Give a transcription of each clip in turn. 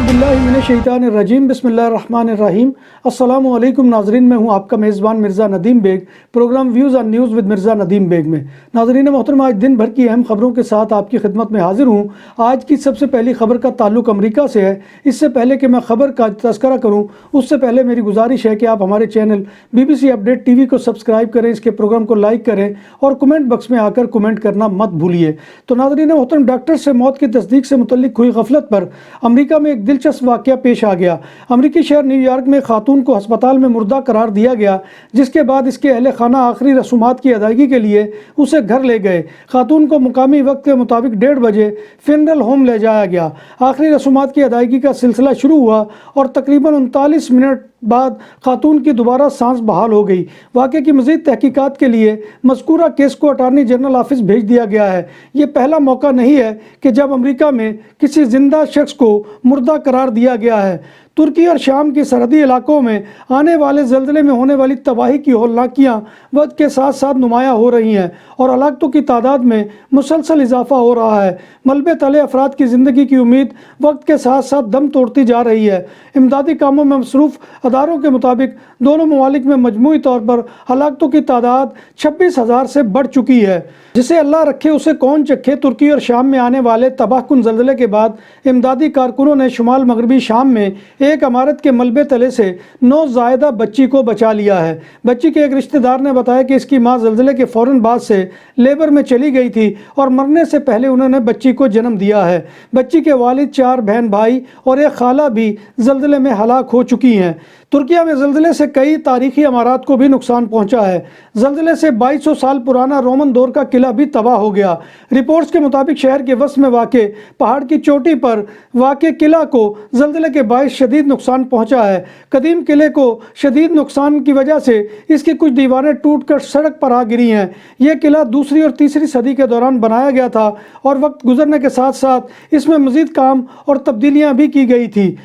बिल्लाहि मिनश्शैतानिर्रजीम बिस्मिल्लाहिर्रहमानिर्रहीम। अस्सलाम वालेकुम नाजरीन, मैं हूं आपका मेज़बान Mirza Nadeem Baig, program views on news with Mirza Nadeem Baig में। नाजरीन मोहतरम, आज दिन भर की अहम खबरों के साथ आपकी खिदमत में हाजिर हूं। आज की सबसे पहली खबर का ताल्लुक अमेरिका से है। इससे पहले कि मैं खबर का तज़किरा करूं, उससे पहले मेरी गुजारिश है कि आप हमारे चैनल BBC अपडेट TV को सब्सक्राइब करें, इसके प्रोग्राम को लाइक करें और कमेंट बॉक्स में आकर कमेंट करना मत भूलिए। तो नाजरीन मोहतरम, डॉक्टर से मौत की तस्दीक से मुतल्लिक हुई गफलत पर अमेरिका में एक दिलचस्प वाक़या पेश आ गया। अमेरिकी शहर न्यूयॉर्क में खातून को अस्पताल में मुर्दा करार दिया गया, जिसके बाद इसके अहले खाना आखिरी रसूमात की अदायगी के लिए उसे घर ले गए। खातून को मुकामी वक्त के मुताबिक 1:30 बजे फ्यूनरल होम ले जाया गया। आखिरी रसूमात की अदायगी का सिलसिला शुरू हुआ और तकरीबन 39 मिनट बाद खातून की दोबारा सांस बहाल हो गई। वाक़े की मज़ीद तहकीकात के लिए मज़कूरा केस को अटार्नी जनरल ऑफिस भेज दिया गया है। ये पहला मौका नहीं है कि जब अमेरिका में किसी जिंदा शख्स को मुर्दा करार दिया गया है। तुर्की और शाम के सरहदी इलाकों में आने वाले ज़ल्ज़ले में होने वाली तबाही की हौलनाकियाँ वक्त के साथ साथ नुमायाँ हो रही हैं और हलाकतों की तादाद में मुसलसल इजाफा हो रहा है। मलबे तले अफराद की ज़िंदगी की उम्मीद वक्त के साथ साथ दम तोड़ती जा रही है। इमदादी कामों में मसरूफ़ अदारों के मुताबिक दोनों ममालिक में मजमूई तौर पर हलाकतों की तादाद 26,000 से बढ़ चुकी है। जिसे अल्लाह रखे उसे कौन चखे। तुर्की और शाम में आने वाले तबाहकुन ज़ल्ज़ले के बाद इमदादी कारकुनों ने शुमाल मगरबी शाम में एक इमारत के मलबे तले से नौज़ायदा बच्ची को बचा लिया है। बच्ची के एक रिश्तेदार ने बताया कि इसकी मां ज़ल्ज़ले के फ़ौरन बाद से लेबर में चली गई थी और मरने से पहले उन्होंने बच्ची को जन्म दिया है। बच्ची के वालिद, 4 बहन भाई और एक खाला भी ज़ल्ज़ले में हलाक हो चुकी हैं। तुर्किया में ज़ल्ज़ले से कई तारीखी इमारात को भी नुकसान पहुंचा है। ज़ल्ज़ले से 2200 साल पुराना रोमन दौर का किला भी तबाह हो गया। रिपोर्ट्स के मुताबिक शहर के वस्त में वाक़े पहाड़ की चोटी पर वाक़े किला को ज़ल्ज़ले के बायस शदीद नुकसान पहुंचा है। कदीम किले को शदीद नुकसान की वजह से इसकी कुछ दीवारें टूटकर सड़क पर आ गिरी हैं। यह किला दूसरी और तीसरी सदी के दौरान बनाया गया था और वक्त गुजरने के साथ साथ इसमें मज़ीद काम और तब्दीलियाँ भी की गई थी।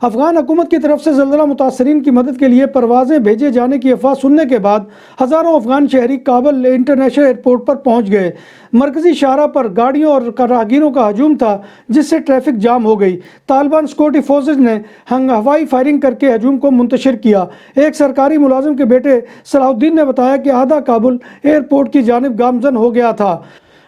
अफ़गान हुकूमत की तरफ से ज़ल्ज़ला मुतासरीन की मदद के लिए परवाज़ें भेजे जाने की अफवाह सुनने के बाद हज़ारों अफ़गान शहरी काबुल इंटरनेशनल एयरपोर्ट पर पहुंच गए। मरकज़ी शाहराह पर गाड़ियों और राहगीरों का हजूम था, जिससे ट्रैफिक जाम हो गई। तालिबान सिक्योरिटी फोर्सेज ने हवाई फायरिंग करके हजूम को मुंतशिर किया। एक सरकारी मुलाजिम के बेटे सलाहुद्दीन ने बताया कि आधा काबुल एयरपोर्ट की जानिब गामजन हो गया था।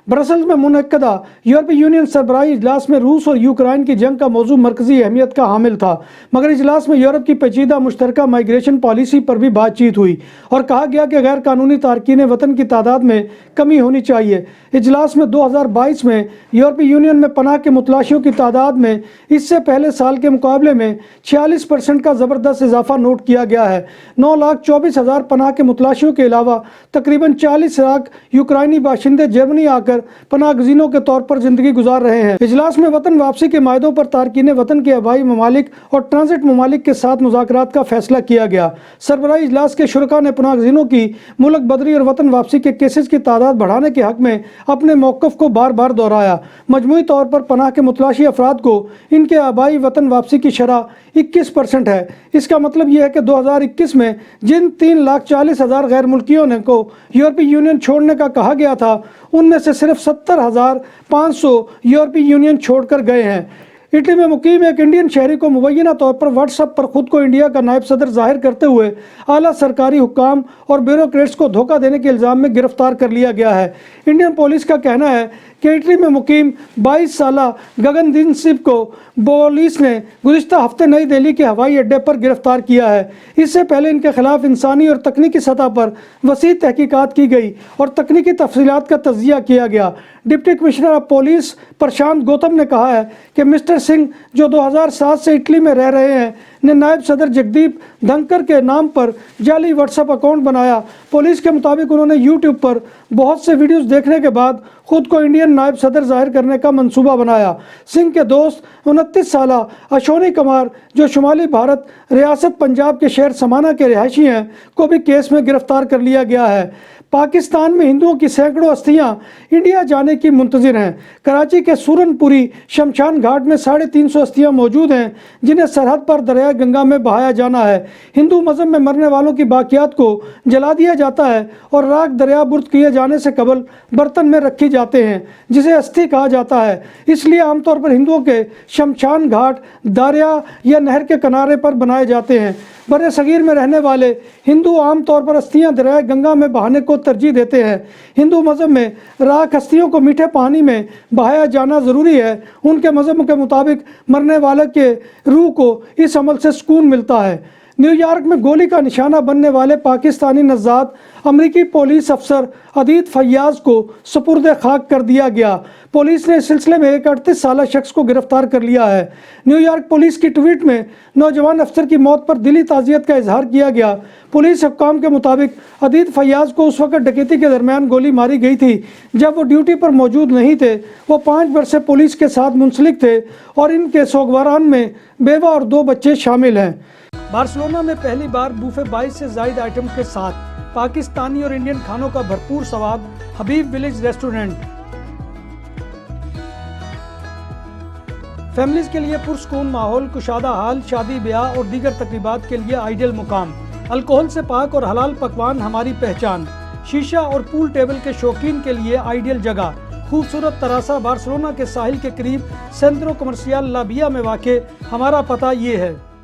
ब्रसल्स में मुनक्कदा यूरोपीय यूनियन सरबराही इजलास में रूस और यूक्रेन की जंग का मौजू मरकजी अहमियत का हामिल था, मगर इजलास में यूरोप की पेचीदा मुश्तरका माइग्रेशन पॉलिसी पर भी बातचीत हुई और कहा गया कि गैर कानूनी तारकीन वतन की तादाद में कमी होनी चाहिए। इजलास में 2022 में यूरोपीय यूनियन में पनाह के मुतलाशियों की तादाद में इससे पहले साल के मुकाबले में 46% का ज़बरदस्त इजाफा नोट किया गया है। 9,24,000 पनाह के मुतलाशियों के अलावा तकरीबन 40 लाख यूक्राइनी बाशिंदे जर्मनी आकर पनाहगज़ीनों के तौर पर जिंदगी गुजार रहे हैं। इजलास में वतन वापसी के मायदों पर तारकीन वतन के आबाई ममालिक और ट्रांजिट ममालिक के साथ मुज़ाकरात का फैसला किया गया। सरबराही इजलास के शुरका ने पनाहगज़ीनों की मुल्क बदरी और वतन वापसी के केसेस की तादाद बढ़ाने के हक में अपने मौक़िफ़ को बार बार दोहराया। मजमूई तौर पर पनाह के मुतलाशी अफराद को इनके आबाई वतन वापसी की शरह 21% है। इसका मतलब यह है कि 2021 में जिन 3,40,000 गैर मुल्कियों ने को यूरोपीय यूनियन छोड़ने का कहा गया था, उनमें से सिर्फ 70,500 यूरोपीय यूनियन छोड़कर गए हैं। इटली में मुकीम एक इंडियन शहरी को मुबैना तौर पर व्हाट्सएप पर खुद को इंडिया का नायब सदर जाहिर करते हुए आला सरकारी हुक्काम और ब्यूरोक्रेट्स को धोखा देने के इल्ज़ाम में गिरफ्तार कर लिया गया है। इंडियन पुलिस का कहना है कि इटली में मुकीम 22 साला गगनदीप सिंह को पुलिस ने गुज़िश्ता हफ्ते नई दिल्ली के हवाई अड्डे पर गिरफ्तार किया है। इससे पहले इनके खिलाफ इंसानी और तकनीकी सतह पर वसी तहकीकात की गई और तकनीकी तफसीलात का तज्जिया किया गया। डिप्टी कमिश्नर ऑफ पुलिस प्रशांत गौतम ने कहा है कि मिस्टर सिंह, जो 2007 से इटली में रह रहे हैं, ने नायब सदर जगदीप धनकर के नाम पर जाली व्हाट्सएप अकाउंट बनाया। पुलिस के मुताबिक उन्होंने यूट्यूब पर बहुत से वीडियोस देखने के बाद खुद को इंडियन नायब सदर जाहिर करने का मंसूबा बनाया। सिंह के दोस्त 29 साला अशोनी कुमार, जो शुमाली भारत रियासत पंजाब के शहर समाना के रिहायशी हैं, को भी केस में गिरफ्तार कर लिया गया है। पाकिस्तान में हिंदुओं की सैकड़ों अस्थियां इंडिया जाने की मुंतजिर हैं। कराची के सूरनपुरी शमशान घाट में 350 अस्थियां मौजूद हैं, जिन्हें सरहद पर दरिया गंगा में बहाया जाना है। हिंदू मज़हब में मरने वालों की बाकियात को जला दिया जाता है और राख दरिया बुर्द किए जाने से कबल बर्तन में रखी जाते हैं, जिसे अस्थि कहा जाता है। इसलिए आमतौर पर हिंदुओं के शमशान घाट दरिया या नहर के किनारे पर बनाए जाते हैं। बर्रे सगीर में रहने वाले हिंदू आमतौर पर अस्थियां दरिया गंगा में बहाने को तरजीह देते हैं। हिंदू मज़हब में राख अस्थियों को मीठे पानी में बहाया जाना ज़रूरी है। उनके मज़हब के मुताबिक मरने वाले के रूह को इस अमल से सुकून मिलता है। न्यूयॉर्क में गोली का निशाना बनने वाले पाकिस्तानी नज़ाद अमरीकी पुलिस अफसर अदीद फैयाज को सुपुर्द खाक कर दिया गया। पुलिस ने इस सिलसिले में एक 38 साल शख्स को गिरफ्तार कर लिया है। न्यूयॉर्क पुलिस की ट्वीट में नौजवान अफसर की मौत पर दिली ताज़ियत का इजहार किया गया। पुलिस हुक्काम के मुताबिक अदीद फैयाज को उस वक्त डकैती के दरमियान गोली मारी गई थी जब वो ड्यूटी पर मौजूद नहीं थे। वो 5 वर्ष से पुलिस के साथ मुंसलिक थे और इनके सोगवारान में बेवा और 2 बच्चे शामिल हैं। बार्सिलोना में पहली बार बूफे 22 से ज़ायद आइटम के साथ पाकिस्तानी और इंडियन खानों का भरपूर स्वाद हबीब विलेज रेस्टोरेंट। फैमिलीज के लिए पुरसकून माहौल, कुशादा हाल, शादी ब्याह और दीगर तकरीबात के लिए आइडियल मुकाम। अल्कोहल से पाक और हलाल पकवान हमारी पहचान। शीशा और पूल टेबल के शौकीन के लिए आइडियल जगह। खूबसूरत तरासा बार्सिलोना के साहिल के करीब सेंट्रो कमर्शियल लाबिया में वाक़े। हमारा पता ये है।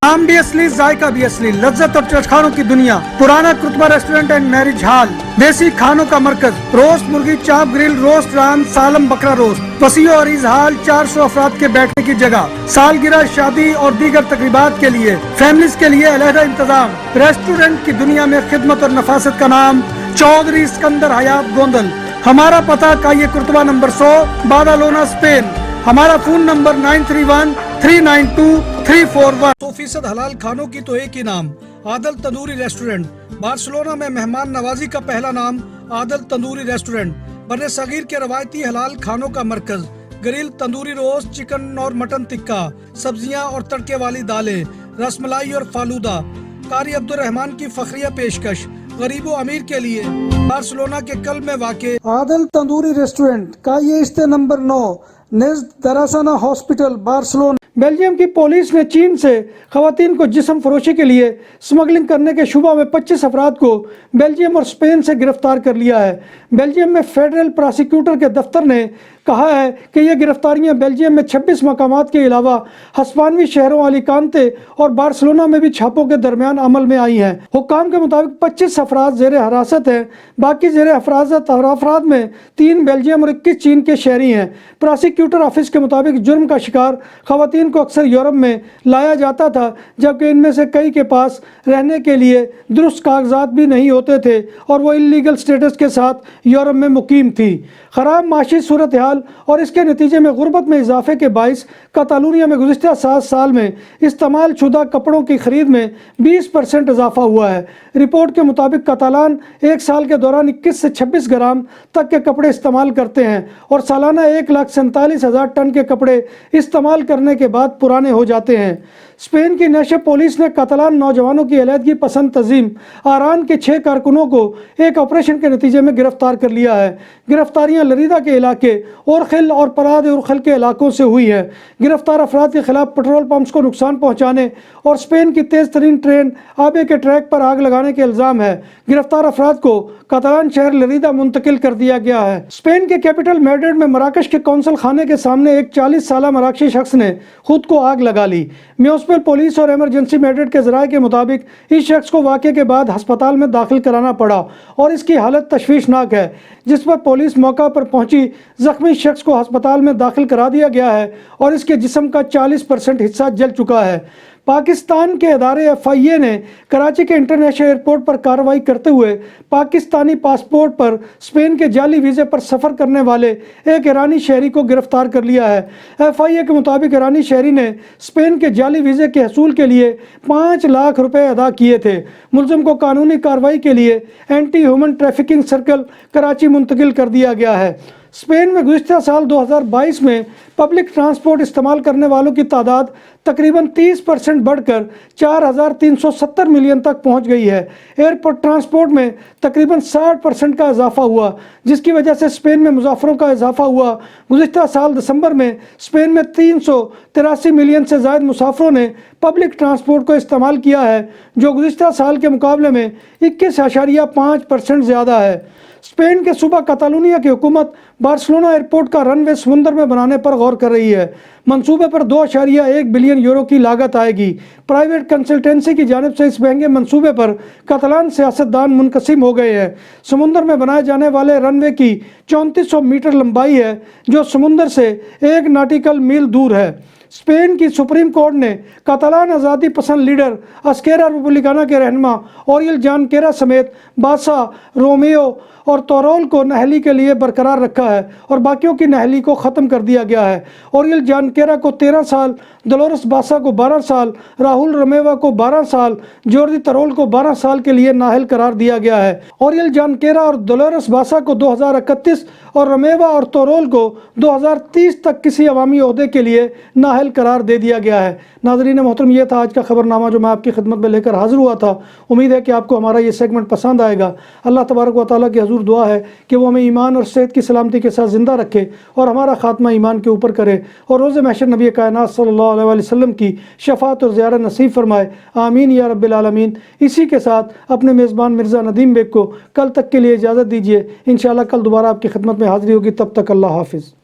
नाम भी असली, जायका भी असली, लज्जत और चटखानों की दुनिया। पुराना कुतबा रेस्टोरेंट एंड मैरिज हॉल, देसी खानों का मरकज। रोस्ट मुर्गी, चाप ग्रिल, रोस्ट रान, सालम बकरा रोस्ट। वसीओ और इजहाल, 400 अफराद के बैठने की जगह। सालगिरह, शादी और दीगर तकरीबात के लिए, फैमिलीज के लिए अलहदा इंतजाम। रेस्टोरेंट की दुनिया में खिदमत और नफासत का नाम चौधरी सिकंदर हयात गोंदल। हमारा पता काये कुर्तबा नंबर 100, बादालोना, स्पेन। हमारा फ़ोन नंबर 9313923341। 100% हलाल खानों की तो एक ही नाम, आदल तंदूरी रेस्टोरेंट। बार्सिलोना में मेहमान नवाजी का पहला नाम आदल तंदूरी रेस्टोरेंट। बर्रे सगीर के रवायती हलाल खानों का मरकज। ग्रिल, तंदूरी रोस्ट, चिकन और मटन टिक्का, सब्जियां और तड़के वाली दालें, रसमलाई और फालूदा। कारी अब्दुर्रहमान की फखरिया पेशकश गरीबो अमीर के लिए। बार्सिलोना के कल्ब में वाक़े आदल तंदूरी रेस्टोरेंट का ये इस्ते नंबर 9 नेज़्द दरासाना हॉस्पिटल, बार्सिलोना। बेल्जियम की पुलिस ने चीन से खवातीन को जिस्म फरोशी के लिए स्मगलिंग करने के शुबा में 25 अफराद को बेल्जियम और स्पेन से गिरफ्तार कर लिया है। बेल्जियम में फेडरल प्रोसिक्यूटर के दफ्तर ने कहा है कि ये गिरफ्तारियां बेल्जियम में 26 मकामात के अलावा हस्पानवी शहरों अलीकांते और बार्सिलोना में भी छापों के दरमियान अमल में आई हैं। हुक्काम के मुताबिक 25 अफराद ज़ेर हिरासत हैं। बाकी ज़ेर अफराद में 3 बेल्जियम और 21 चीन के शहरी हैं। प्रोसिक्यूटर ऑफिस के मुताबिक जुर्म का शिकार खवातीन को अक्सर यूरोप में लाया जाता था, जबकि इनमें से कई के पास रहने के लिए दुरुस्त कागजात भी नहीं होते थे और वो इलीगल स्टेटस के साथ यूरोप में मुकीम थी। ख़राब माशी सूरत हाल और इसके नतीजे में गुर्बत में इजाफे के बाइस कातालूनिया में गुज़िश्ता 7 साल में इस्तेमाल शुदा कपड़ों की खरीद में 20% इजाफा हुआ है। रिपोर्ट के मुताबिक कातालान एक साल के दौरान 21 से 26 ग्राम तक के कपड़े इस्तेमाल करते हैं और सालाना 1,47,000 टन के कपड़े इस्तेमाल करने के बाद पुराने हो जाते हैं। स्पेन की नशे पुलिस ने कातालान नौजवानों की अलहदगी पसंद तंजीम आरान के 6 कारकुनों को एक ऑपरेशन के नतीजे में गिरफ्तार कर लिया है। गिरफ्तारियां लरीदा के इलाके ओरखिल और पराद उरखल के इलाकों से हुई है। गिरफ्तार अफराद के खिलाफ पेट्रोल पंप्स को नुकसान पहुंचाने और स्पेन की तेज तरीन ट्रेन आबे के ट्रैक पर आग लगाने के इल्ज़ाम है। गिरफ्तार अफराद को कातालान शहर लरीदा मुंतकिल कर दिया गया है। स्पेन के कैपिटल मैड्रिड में मराकश के कौंसल खाने के सामने एक 40 साल मराकशी शख्स ने खुद को आग लगा ली। म्यूनिसिपल पुलिस और इमरजेंसी मैड्रिड के ज़राए के मुताबिक इस शख्स को वाक़े के बाद अस्पताल में दाखिल कराना पड़ा और इसकी हालत तशवीशनाक है, जिस पर पुलिस मौका पर पहुंची। जख्मी शख्स को अस्पताल में दाखिल करा दिया गया है और इसके जिस्म का 40% हिस्सा जल चुका है। पाकिस्तान के अदारे FIA ने कराची के इंटरनेशनल एयरपोर्ट पर कार्रवाई करते हुए पाकिस्तानी पासपोर्ट पर स्पेन के जाली वीज़े पर सफ़र करने वाले एक ईरानी शहरी को गिरफ्तार कर लिया है। FIA के मुताबिक ईरानी शहरी ने स्पेन के जाली वीज़े के हसूल के लिए 5 लाख रुपए अदा किए थे। मुलज़िम को कानूनी कार्रवाई के लिए anti human trafficking circle Karachi मुंतकिल कर दिया गया है। स्पेन में गुज़िश्ता साल 2022 में पब्लिक ट्रांसपोर्ट इस्तेमाल करने वालों की तादाद तकरीबन 30% बढ़कर 4,370 मिलियन तक पहुंच गई है। एयरपोर्ट ट्रांसपोर्ट में तकरीबन 60% का इजाफा हुआ, जिसकी वजह से स्पेन में मुसाफिरों का इजाफा हुआ। गुज़िश्ता साल दिसंबर में स्पेन में 383 मिलियन से ज़ायद मुसाफिरों ने पब्लिक ट्रांसपोर्ट को इस्तेमाल किया है, जो गुज़िश्ता साल के मुकाबले में 21.5% ज़्यादा है। स्पेन के सूबा कातालुनिया की हुकूमत बार्सिलोना एयरपोर्ट का रनवे समुंदर में बनाने पर गौर कर रही है। मंसूबे पर 2.1 बिलियन यूरो की लागत आएगी। प्राइवेट कंसल्टेंसी की जानिब से इस महंगे मंसूबे पर कतालान सियासतदान मुनकसिम हो गए हैं। समुंदर में बनाए जाने वाले रनवे की 3400 मीटर लंबाई है, जो समुंदर से 1 नॉटिकल मील दूर है। स्पेन की सुप्रीम कोर्ट ने कतालान आज़ादी पसंद लीडर एस्केरा रिपब्लिकाना के रहनुमा ओरियल जानकेरा समेत बासा, रोमेओ और तोरोल को नहली के लिए बरकरार रखा है और बाकियों की नहली को ख़त्म कर दिया गया है। ओरियल जानकेरा को 13 साल, डोलोरस बासा को 12 साल, राहुल रोमेवा को 12 साल, जॉर्दी तरोल को 12 साल के लिए नाहल करार दिया गया है। ओरियल जानकेरा और डोलोरस बासा को 2031 और रोमेवा और तोरोल को 2030 तक किसी अवामी ओहदे के लिए नाहल करार दे दिया गया है। नाज़रीन मोहतरम, ये था आज का खबरनामा जो मैं आपकी खिदमत में लेकर हाजिर हुआ था। उम्मीद है कि आपको हमारा ये सेगमेंट पसंद आएगा। अल्लाह तबारक व तआला की हुजूर दुआ है कि वो हमें ईमान और सेहत की सलामती के साथ ज़िंदा रखे और हमारा खात्मा ईमान के ऊपर करे और रोज़े महशर नबी कायनात सल्लल्लाहु अलैहि वसल्लम की शफाअत और ज़ियारत नसीब फरमाए। आमीन या रब्बिल आलमीन। इसी के साथ अपने मेज़बान मिर्ज़ा नदीम बेग को कल तक के लिए इजाज़त दीजिए। इंशाअल्लाह कल दोबारा आपकी खिदमत में हाज़िरी होगी। तब तक अल्लाह हाफ़िज़।